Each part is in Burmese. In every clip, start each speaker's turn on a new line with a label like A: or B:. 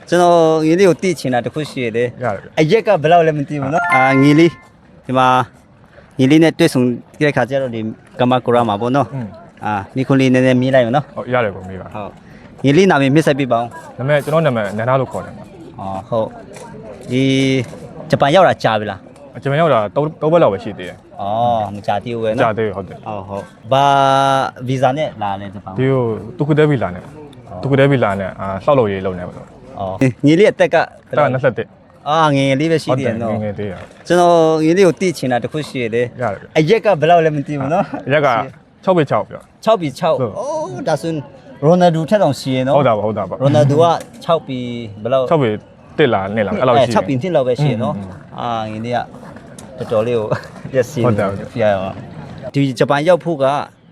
A: ကျွန်တော်ငီလေးကိုတိချင်တာတခုရှိရတယ်
B: ရတယ်
A: အရက်ကဘယ်လောက်လဲမသိဘူးเนาะငီလေးဒီမှာငီလေးနဲ့တွေ့ဆုံတဲ့ခါကျတော့ဒီကမကူရာမှာပေါ့နော်မိခွန်းလေးနည်းနည်းမြင်လိုက်မနော်
B: ဟုတ်ရတယ်ကိုမေးပါ
A: ဟုတ်ငီလေးနာမည်မြစ်ဆက်ပြပါအောင်
B: နာမည်ကျွန်တော်နာမည်နန္ဒလို့ခေါ်တယ်
A: ဟုတ်ဒီဂျပန်ရောက်တာကြာပြီလား
B: ကျွန်တော်ရောက်တာ3ဘက်လောက်ပဲရှိသေးတယ်
A: မကြာသေးဘူးပဲနော်
B: ကြာသေးဟုတ်တယ်
A: ဟုတ်ဘာဗီဇာနဲ့လာလဲဂျပန်
B: ဒီကိုတူကူတဲဗီလာနဲ့တူကူတဲဗီလာနဲ့ဆောက်လုပ်ရေးလုပ်နေပါတော့
A: ငီလေးအသက်က
B: 21
A: ငယ်လေးပဲရှိသေးတယ်နော်
B: ငယ်သေးရ
A: ကျွန်တော်ငီလေးကိုတိချင်တာတခုရှိရတယ်
B: ရတယ်
A: အရက်ကဘယ်လောက်လဲမသိဘူးနော်
B: ရက်က6ပဲ6ပြော
A: 6ပြီး6ဒါဆိုရိုနယ်ဒိုထက်တောင်ရှိရနော်
B: ဟုတ်တာပါဟုတ်တာပါ
A: ရိုနယ်ဒိုက6ပြီးဘယ်လောက်
B: 6ပဲတက်လာနေလာအဲ့လောက်ရှိ
A: 6ပြီးနှစ်လောက်ပဲရှိရနော်ငီလေးကတော်တော်လေးကိုပြည့်စည်ပြရအောင်ဒီဂျပန်ရောက်ဖို့က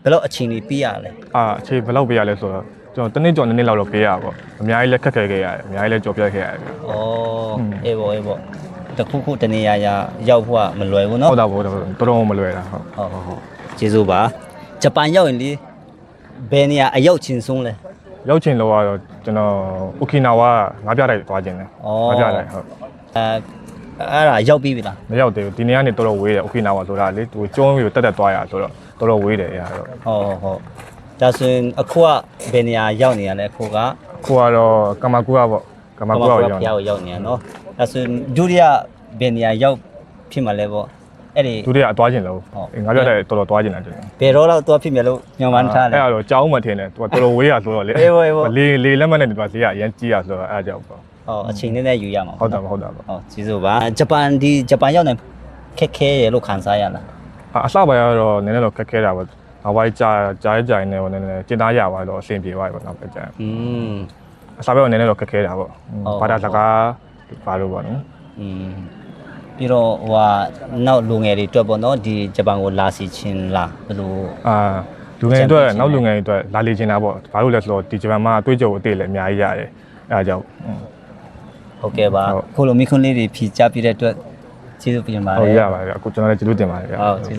A: ဘယ်လောက်အချိန်ကြီးပြီးရလဲ
B: အခြေဘယ်လောက်ပေးရလဲဆိုတော့ကျွန်တော်တနေ့ကျော်နေ့လောက်တော့ပေးရပါပေါ့အများကြီးလည်းခက်ခဲခဲ့ရတယ်အများကြီးလည်းကြော်ပြတ်ခဲ့ရတယ်
A: အေးပေါ့တခုတနေရာရောက်ဖို့ကမလွယ်ဘူးနော်
B: ဟုတ်တာပေါ့တော်တော်မလွယ်တာဟုတ်
A: ကျေးဇူးပါဂျပန်ရောက်ရင်လေဘယ်နေရာအရောက်ချင်းဆုံးလဲ
B: ရောက်ချင်လို့ကတော့ကျွန်တော်အိုကီနာဝါငါးပြတိုက်သွားခြင်းတယ်ငါးပြတိုက်ဟုတ်
A: အဲ့ဒါရောက်ပြီးပြီလား
B: မရောက်သေးဘူးဒီနေ့ကနေတော်တော်ဝေးတယ်အိုကီနာဝါဆိုတာလေသူကျွန်းပြီးတက်သွားရဆိုတော့တော်တော်ဝေးတယ်အဲ့ဒါတော့
A: ဟုတ်ဒါဆိုရင်အခုကဘယ်နေရာရောက်နေရလဲအခုက
B: ကိုကတော့ကမာကူကပေါ့ကမာကူက
A: ရောက်နေရနော်ဒါဆိုရင်ဒုတိယဘယ်နေရာရောက်ဖြစ်မှာလဲပေါ့အဲ့ဒီ
B: ဒုတိယအသွားခြင်းလို့ငါပြတိုက်တော်တော်သွားခြင်းတယ်
A: ဘယ်တော့တော့ဖြစ်မယ်လို့ညွှန်မှန်းထားလဲ
B: အဲ့ဒါတော့ကြောင်းမှထင်တယ်သူကတော်တော်ဝေးရဆိုတော့လေလေလက်မှတ်နဲ့ဒီမှာဈေးကအရင်ကြီးရဆိုတော့အဲ့ဒါကြောင့်ပေါ့
A: အချိန်နည်းနည်းယူရမှာ
B: ဟုတ်တာပေါ့
A: ကျေးဇူးပါဂျပန်ရောက်နေခက်ခဲရလို့ခံစားရလား
B: အစပိုင်းကတော့နည်းနည်းတော့ခက်ခဲတာပေါ့အဝိုင်းကြာနေပေါ့နည်းနည်းကျင်းသားရပါတော့အဆင်ပြေသွားပြီပေါ့နောက်ပဲကြာအစပိုင်းတော့နည်းနည်းတော့ခက်ခဲတာပေါ့ဘာသာစကားဘာလို့ပေါ့နော်
A: ပြီးတော့နောက်လူငယ်တွေအတွက်ပေါ့နော်ဒီဂျပန်ကိုလာစီချင်းလားဘယ်လို
B: လူငယ်တွေအတွက်နောက်လူငယ်တွေအတွက်လာလေချင်တာပေါ့ဘာလို့လဲဆိုတော့ဒီဂျပန်မှာအတွေ့အကြုံအသေးလည်းအများကြီးရတယ်အဲဒါကြောင့်
A: ဟုတ်ကဲ့ပါခုလိုမိခွန်းလေးတွေဖြီးချပြတဲ့အတွက်ကျေးဇူးတင်ပါတယ်
B: ဟုတ်ရပါတယ်အခုကျွန်တော်လည်းကျေးဇူးတင်ပါတယ်ဗျာ
A: ဟုတ်ကျေးဇူး